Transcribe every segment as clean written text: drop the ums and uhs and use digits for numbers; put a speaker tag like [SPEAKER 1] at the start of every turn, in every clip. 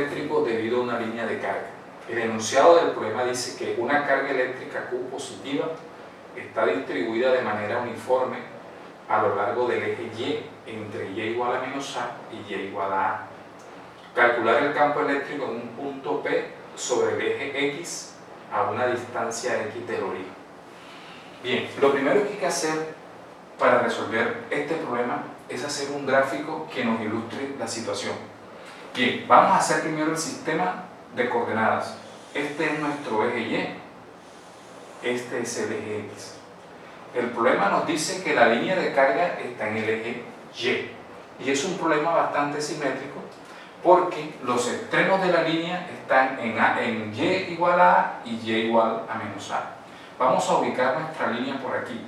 [SPEAKER 1] eléctrico debido a una línea de carga. El enunciado del problema dice que una carga eléctrica Q positiva está distribuida de manera uniforme a lo largo del eje Y entre Y igual a menos A y Y igual a A. Calcular el campo eléctrico en un punto P sobre el eje X a una distancia X del origen. Bien, lo primero que hay que hacer para resolver este problema es hacer un gráfico que nos ilustre la situación. Bien, vamos a hacer primero el sistema de coordenadas. Este es nuestro eje Y, este es el eje X. El problema nos dice que la línea de carga está en el eje Y es un problema bastante simétrico porque los extremos de la línea están en Y igual a A y Y igual a menos A. Vamos a ubicar nuestra línea por aquí.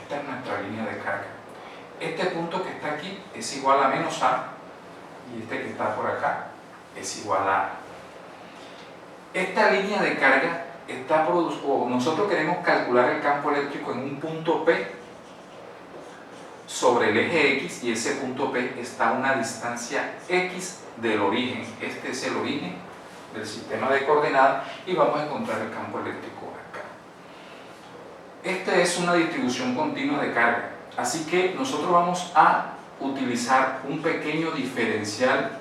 [SPEAKER 1] Esta es nuestra línea de carga. Este punto que está aquí es igual a menos A y este que está por acá es igual a A. Esta línea de carga está nosotros queremos calcular el campo eléctrico en un punto P sobre el eje X y ese punto P está a una distancia X del origen. Este es el origen del sistema de coordenadas y vamos a encontrar el campo eléctrico acá. Esta es una distribución continua de carga, así que nosotros vamos a utilizar un pequeño diferencial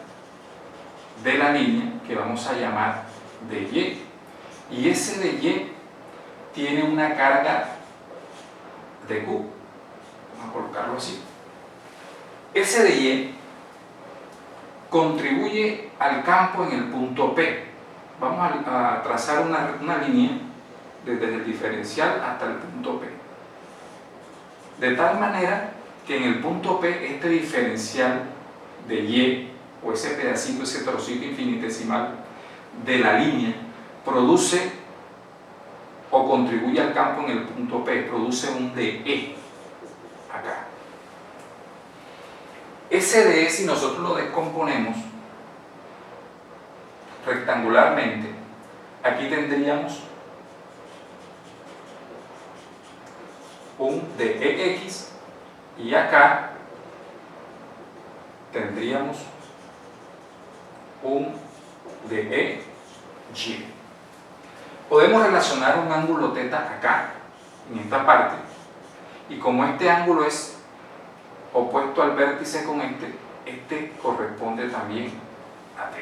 [SPEAKER 1] de la línea que vamos a llamar de Y ese de Y tiene una carga de Q. Vamos a colocarlo así. Ese de Y contribuye al campo en el punto P. Vamos a trazar una línea desde el diferencial hasta el punto P, de tal manera que en el punto P este diferencial de Y o ese pedacito, ese trocito infinitesimal de la línea produce o contribuye al campo en el punto P, produce un DE acá. Ese DE, si nosotros lo descomponemos rectangularmente, aquí tendríamos un DEX y acá tendríamos un DEY. Podemos relacionar un ángulo θ acá, en esta parte, y como este ángulo es opuesto al vértice con este corresponde también a θ,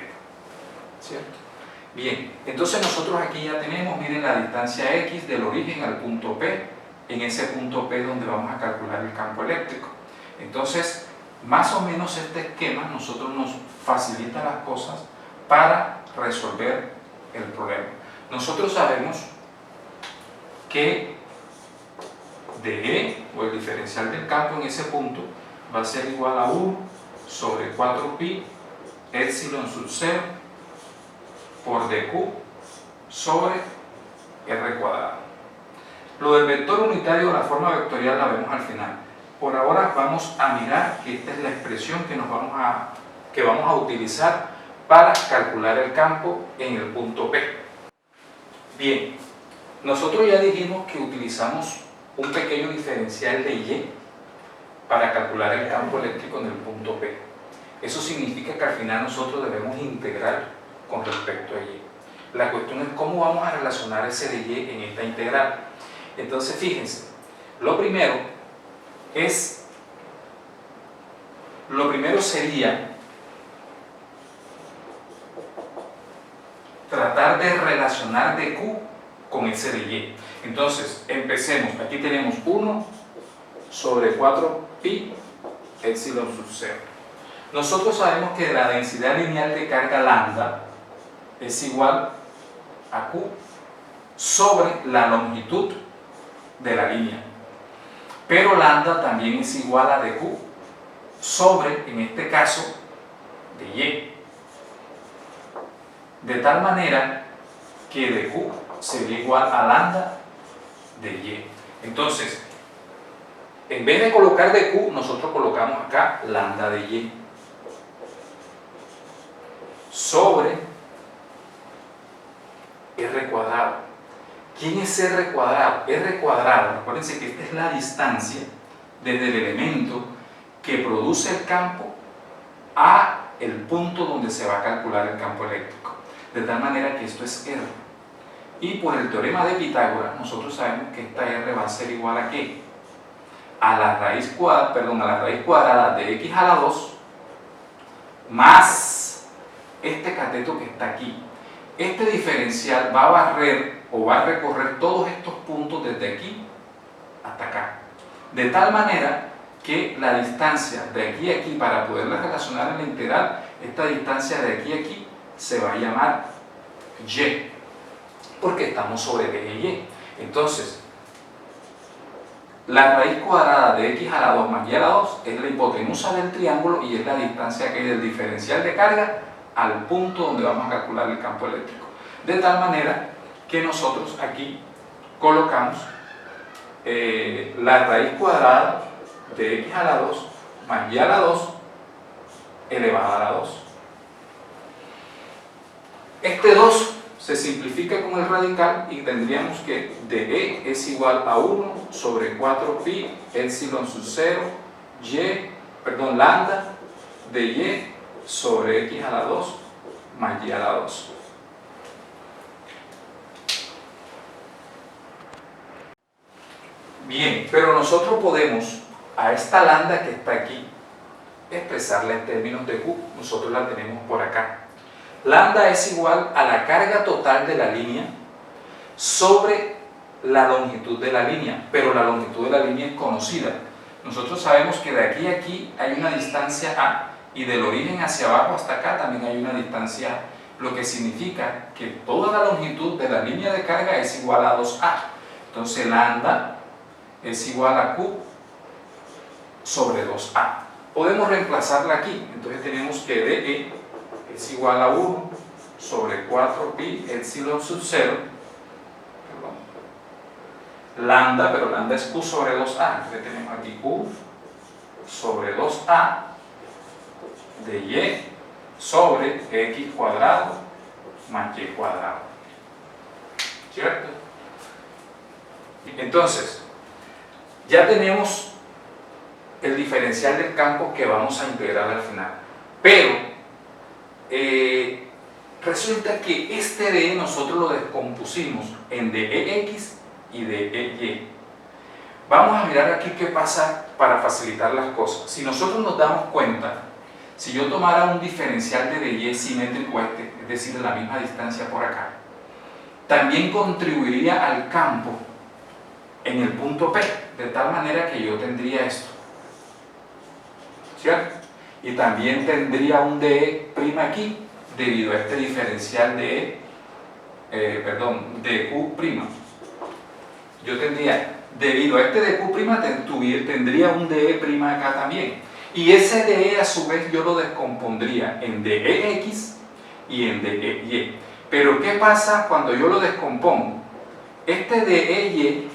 [SPEAKER 1] ¿cierto? Bien, entonces nosotros aquí ya tenemos, miren, la distancia X del origen al punto P, en ese punto P donde vamos a calcular el campo eléctrico. Entonces, más o menos este esquema nosotros nos facilita las cosas para resolver el problema. Nosotros sabemos que DE, o el diferencial del campo en ese punto, va a ser igual a 1 sobre 4pi epsilon sub 0 por dq sobre r cuadrado. Lo del vector unitario, la forma vectorial, la vemos al final. Por ahora vamos a mirar que esta es la expresión que vamos a utilizar para calcular el campo en el punto P. Bien, nosotros ya dijimos que utilizamos un pequeño diferencial de Y para calcular el campo eléctrico en el punto P. Eso significa que al final nosotros debemos integrar con respecto a Y. La cuestión es cómo vamos a relacionar ese de Y en esta integral. Entonces fíjense, lo primero sería tratar de relacionar dq con ese de Y. Entonces empecemos, aquí tenemos 1 sobre 4pi epsilon sub 0. Nosotros sabemos que la densidad lineal de carga lambda es igual a Q sobre la longitud de la línea, pero lambda también es igual a dq sobre, en este caso, de Y, de tal manera que dq sería igual a lambda de Y. Entonces, en vez de colocar dq, nosotros colocamos acá lambda de Y sobre r cuadrado. ¿Quién es r cuadrado? R cuadrado, acuérdense que esta es la distancia desde el elemento que produce el campo a el punto donde se va a calcular el campo eléctrico. De tal manera que esto es R. Y por el teorema de Pitágoras, nosotros sabemos que esta R va a ser igual a ¿qué? A la raíz cuadrada de x a la 2 más este cateto que está aquí. Este diferencial va a barrer o va a recorrer todos estos puntos desde aquí hasta acá. De tal manera que la distancia de aquí a aquí, para poderla relacionar en la integral, esta distancia de aquí a aquí se va a llamar y, porque estamos sobre el eje y. Entonces, la raíz cuadrada de x a la 2 más y a la 2 es la hipotenusa del triángulo y es la distancia que hay del diferencial de carga al punto donde vamos a calcular el campo eléctrico. De tal manera que nosotros aquí colocamos la raíz cuadrada de x a la 2 más y a la 2 elevada a la 2. Este 2 se simplifica con el radical y tendríamos que dE es igual a 1 sobre 4pi epsilon sub 0 lambda de y sobre x a la 2 más y a la 2. Bien, pero nosotros podemos a esta lambda que está aquí expresarla en términos de Q. Nosotros la tenemos por acá. Lambda es igual a la carga total de la línea sobre la longitud de la línea, pero la longitud de la línea es conocida. Nosotros sabemos que de aquí a aquí hay una distancia A y del origen hacia abajo hasta acá también hay una distancia A, lo que significa que toda la longitud de la línea de carga es igual a 2A. Entonces lambda es igual a Q sobre 2A. Podemos reemplazarla aquí, entonces tenemos que dE es igual a 1 sobre 4pi epsilon sub 0 lambda, pero lambda es Q sobre 2A, entonces tenemos aquí Q sobre 2A de Y sobre X cuadrado más Y cuadrado, ¿cierto? Entonces, ya tenemos el diferencial del campo que vamos a integrar al final, pero resulta que este DE nosotros lo descompusimos en DEX y DEY. Vamos a mirar aquí qué pasa para facilitar las cosas. Si nosotros nos damos cuenta, si yo tomara un diferencial de DY simétrico a este, es decir, de la misma distancia por acá, también contribuiría al campo en el punto P, de tal manera que yo tendría esto, ¿cierto? Y también tendría un DE' aquí debido a este diferencial de Q'. Yo tendría, debido a este de Q', tendría un DE' acá también. Y ese DE a su vez yo lo descompondría en DEX y en DEY. Pero ¿qué pasa cuando yo lo descompongo? Este DEY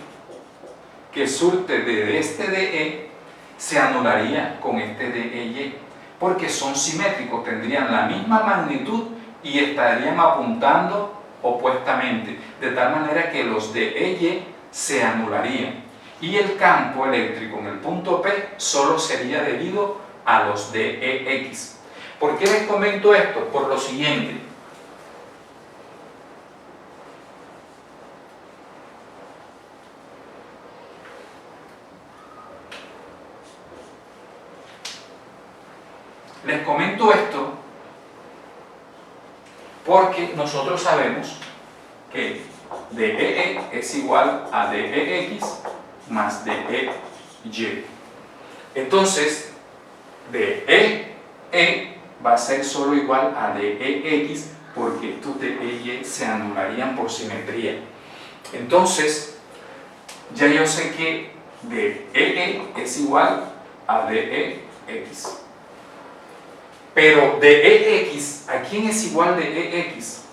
[SPEAKER 1] que surte de este DE se anularía con este DEY, porque son simétricos, tendrían la misma magnitud y estarían apuntando opuestamente, de tal manera que los DEY se anularían y el campo eléctrico en el punto P solo sería debido a los DEX. ¿Por qué les comento esto? Por lo siguiente. Les comento esto porque nosotros sabemos que DEE es igual a DEX más DEY. Entonces, DEE va a ser solo igual a DEX porque estos DEY se anularían por simetría. Entonces, ya yo sé que DEE es igual a DEX. Pero DEX, ¿a quién es igual DEX?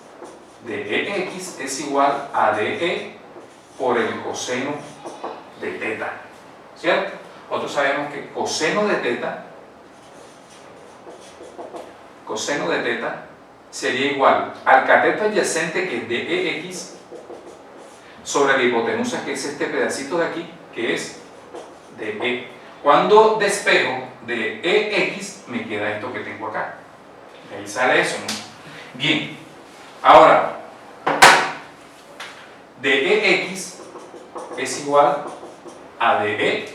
[SPEAKER 1] DEX es igual a DE por el coseno de teta, ¿cierto? Nosotros sabemos que coseno de teta sería igual al cateto adyacente, que es DEX, sobre la hipotenusa, que es este pedacito de aquí, que es DE. Cuando despejo de EX, me queda esto que tengo acá. De ahí sale eso, ¿no? Bien, ahora, DEX es igual a DE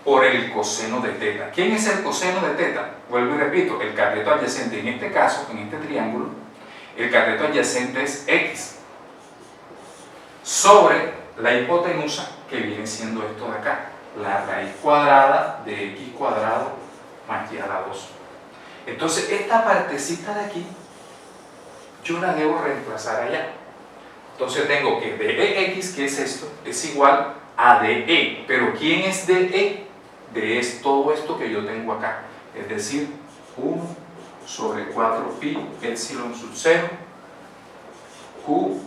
[SPEAKER 1] por el coseno de teta. ¿Quién es el coseno de teta? Vuelvo y repito, el cateto adyacente, en este caso, en este triángulo, el cateto adyacente es X sobre la hipotenusa, que viene siendo esto de acá, la raíz cuadrada de X cuadrado más Y a la 2. Entonces, esta partecita de aquí, yo la debo reemplazar allá. Entonces tengo que DEX, que es esto, es igual a DE. Pero ¿quién es DE? DE es todo esto que yo tengo acá. Es decir, 1 sobre 4pi epsilon sub 0 Q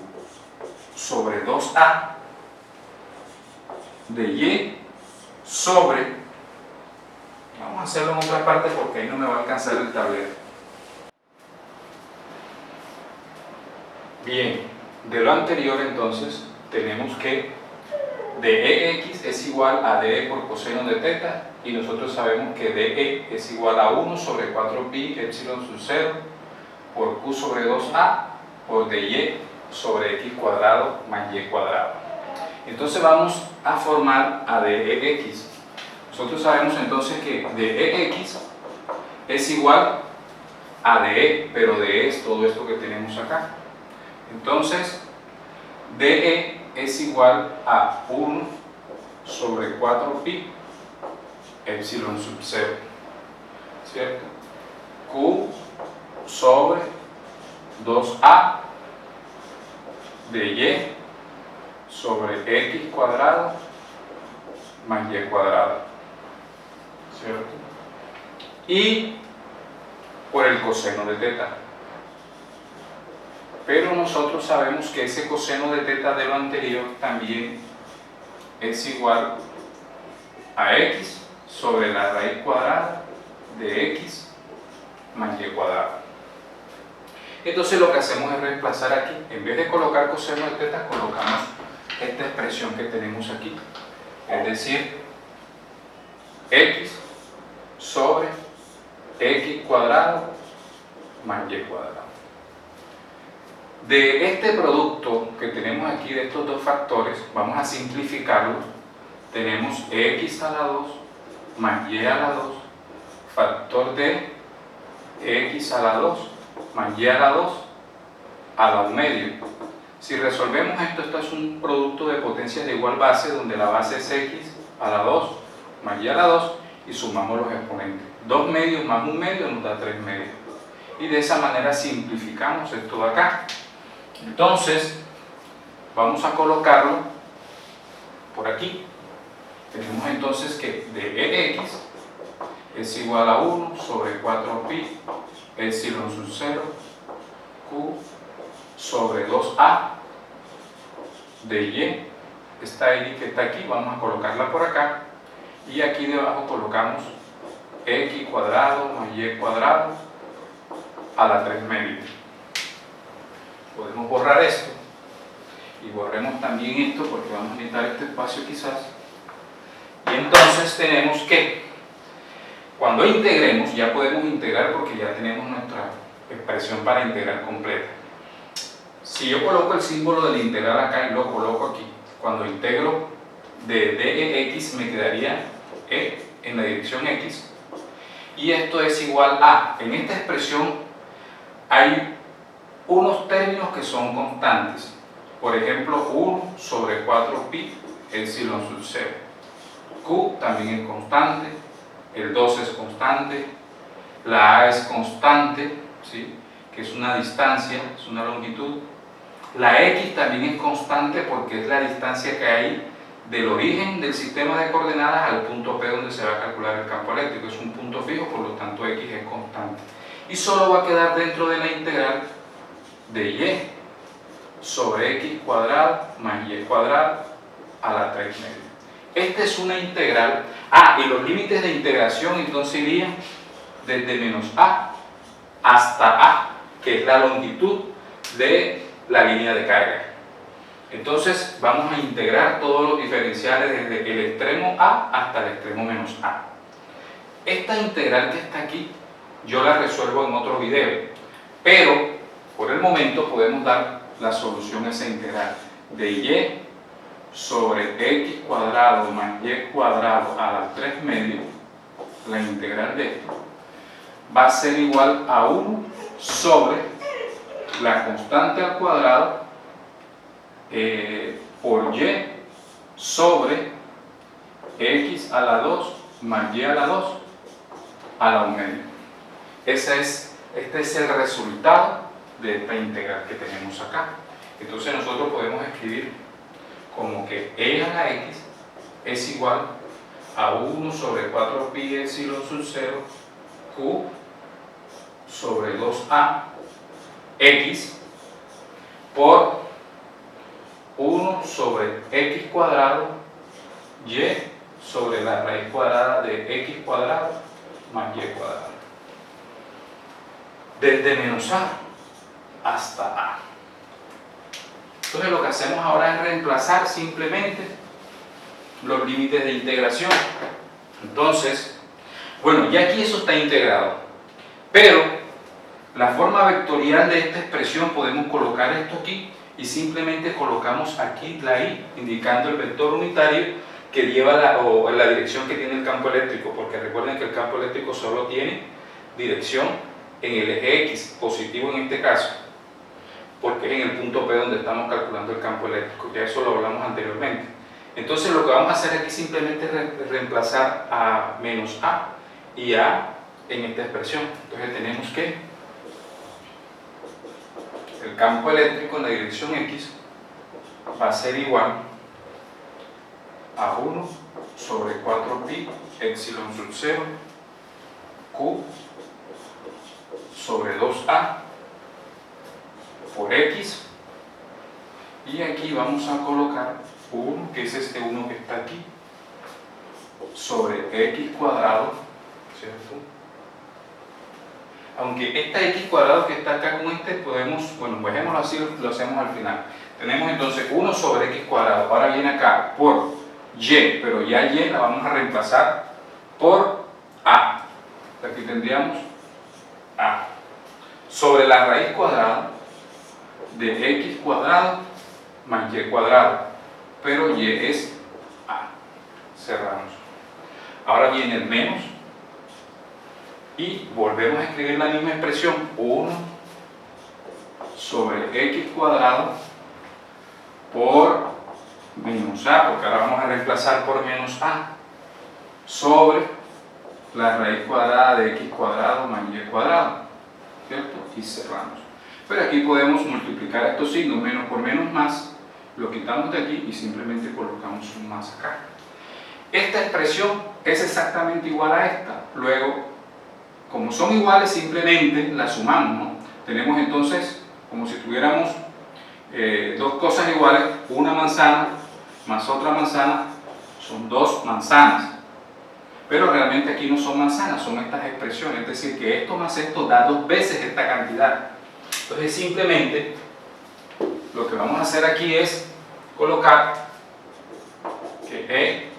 [SPEAKER 1] sobre 2A de Y sobre, vamos a hacerlo en otra parte porque ahí no me va a alcanzar el tablero. Bien, de lo anterior entonces tenemos que DEX es igual a DE por coseno de teta, y nosotros sabemos que DE es igual a 1 sobre 4pi epsilon sub 0 por Q sobre 2A por DY sobre X cuadrado más Y cuadrado. Entonces vamos a formar a DEX. Nosotros sabemos entonces que DEX es igual a DE, pero DE es todo esto que tenemos acá. Entonces, DE es igual a 1 sobre 4pi epsilon sub 0, ¿cierto? Q sobre 2A de Y sobre X cuadrado más Y cuadrado, ¿cierto? Y por el coseno de teta. Pero nosotros sabemos que ese coseno de teta de lo anterior también es igual a X sobre la raíz cuadrada de X más Y cuadrado. Entonces lo que hacemos es reemplazar aquí, en vez de colocar coseno de teta, colocamos esta expresión que tenemos aquí, es decir, X sobre X cuadrado más Y cuadrado. De este producto que tenemos aquí, de estos dos factores, vamos a simplificarlo. Tenemos X a la 2 más Y a la 2, factor de X a la 2 más Y a la 2 a la 1 medio. Si resolvemos esto, esto es un producto de potencias de igual base, donde la base es X a la 2 más Y a la 2, y sumamos los exponentes. 2 medios más 1 medio nos da 3 medios. Y de esa manera simplificamos esto de acá. Entonces, vamos a colocarlo por aquí. Tenemos entonces que DEX es igual a 1 sobre 4pi epsilon sub 0 Q sobre 2A de Y. Esta Y que está aquí, vamos a colocarla por acá. Y aquí debajo colocamos X cuadrado más Y cuadrado a la 3 medios. Podemos borrar esto y borremos también esto porque vamos a necesitar este espacio quizás. Y entonces tenemos que, cuando integremos, ya podemos integrar porque ya tenemos nuestra expresión para integrar completa. Si yo coloco el símbolo del integral acá y lo coloco aquí, cuando integro de DEX me quedaría E en la dirección X, y esto es igual a, en esta expresión hay unos términos que son constantes, por ejemplo 1 sobre 4pi epsilon sub 0. Q también es constante, el 2 es constante, la A es constante, ¿sí? Que es una distancia, es una longitud. La X también es constante porque es la distancia que hay del origen del sistema de coordenadas al punto P donde se va a calcular el campo eléctrico. Es un punto fijo, por lo tanto X es constante. Y solo va a quedar dentro de la integral de Y sobre X cuadrado más Y cuadrado a la 3 media. Esta es una integral. Y los límites de integración entonces irían desde menos A hasta A, que es la longitud de la línea de carga. Entonces vamos a integrar todos los diferenciales desde el extremo A hasta el extremo menos A. Esta integral que está aquí yo la resuelvo en otro video, pero por el momento podemos dar la solución a esa integral de y sobre x cuadrado más y cuadrado a la 3 medios. La integral de esto va a ser igual a 1 sobre la constante al cuadrado por y sobre x a la 2 más y a la 2 a la 1 medio. Este es el resultado de esta integral que tenemos acá. Entonces nosotros podemos escribir como que e a la x es igual a 1 sobre 4 pi epsilon sub 0 q sobre 2a x por 1 sobre x cuadrado y sobre la raíz cuadrada de x cuadrado más y cuadrado. Desde menos a hasta a. Entonces lo que hacemos ahora es reemplazar simplemente los límites de integración. Entonces, bueno, ya aquí eso está integrado, pero la forma vectorial de esta expresión podemos colocar esto aquí y simplemente colocamos aquí la i, indicando el vector unitario que lleva la dirección que tiene el campo eléctrico, porque recuerden que el campo eléctrico solo tiene dirección en el eje X, positivo en este caso, porque es en el punto P donde estamos calculando el campo eléctrico, ya eso lo hablamos anteriormente. Entonces lo que vamos a hacer aquí simplemente es reemplazar a menos a y a en esta expresión. Entonces tenemos que el campo eléctrico en la dirección X va a ser igual a 1 sobre 4 pi epsilon sub 0 q sobre 2a por x, y aquí vamos a colocar 1, que es este 1 que está aquí, sobre x cuadrado, ¿cierto? Aunque esta x cuadrado que está acá con este podemos, bueno, dejémoslo así, lo hacemos al final. Tenemos entonces 1 sobre x cuadrado, ahora viene acá por y, pero ya y la vamos a reemplazar por a. Aquí tendríamos a sobre la raíz cuadrada de x cuadrado más y cuadrado, pero y es a. Cerramos. Ahora viene el menos y volvemos a escribir la misma expresión, 1 sobre x cuadrado por menos a, porque ahora vamos a reemplazar por menos a, sobre la raíz cuadrada de x cuadrado más y cuadrado, ¿cierto? Y cerramos. Pero aquí podemos multiplicar estos signos, menos por menos más, lo quitamos de aquí y simplemente colocamos un más acá. Esta expresión es exactamente igual a esta. Luego, como son iguales, simplemente las sumamos, ¿no? Tenemos entonces, como si tuviéramos dos cosas iguales, una manzana más otra manzana, son dos manzanas. Pero realmente aquí no son manzanas, son estas expresiones, es decir, que esto más esto da dos veces esta cantidad. Entonces simplemente lo que vamos a hacer aquí es colocar que E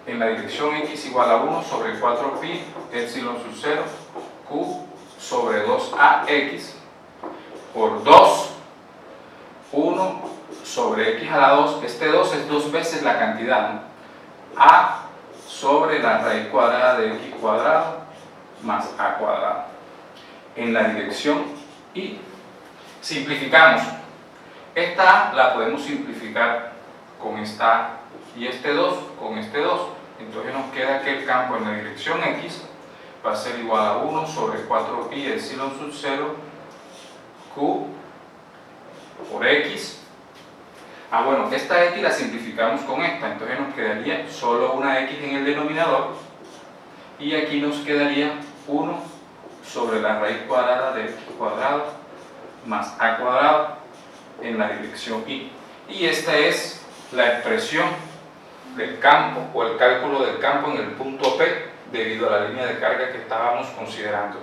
[SPEAKER 1] en la dirección X igual a 1 sobre 4 pi epsilon sub 0 Q sobre 2AX por 2, 1 sobre X a la 2, este 2 es dos veces la cantidad, ¿no? A sobre la raíz cuadrada de X cuadrado más A cuadrado en la dirección Y. Simplificamos. Esta A la podemos simplificar con esta A y este 2 con este 2. Entonces nos queda que el campo en la dirección X va a ser igual a 1 sobre 4 pi epsilon sub 0 Q por X. Bueno, esta X la simplificamos con esta, entonces nos quedaría solo una X en el denominador y aquí nos quedaría 1 sobre la raíz cuadrada de X cuadrado más A cuadrado en la dirección Y. Y esta es la expresión del campo o el cálculo del campo en el punto P debido a la línea de carga que estábamos considerando.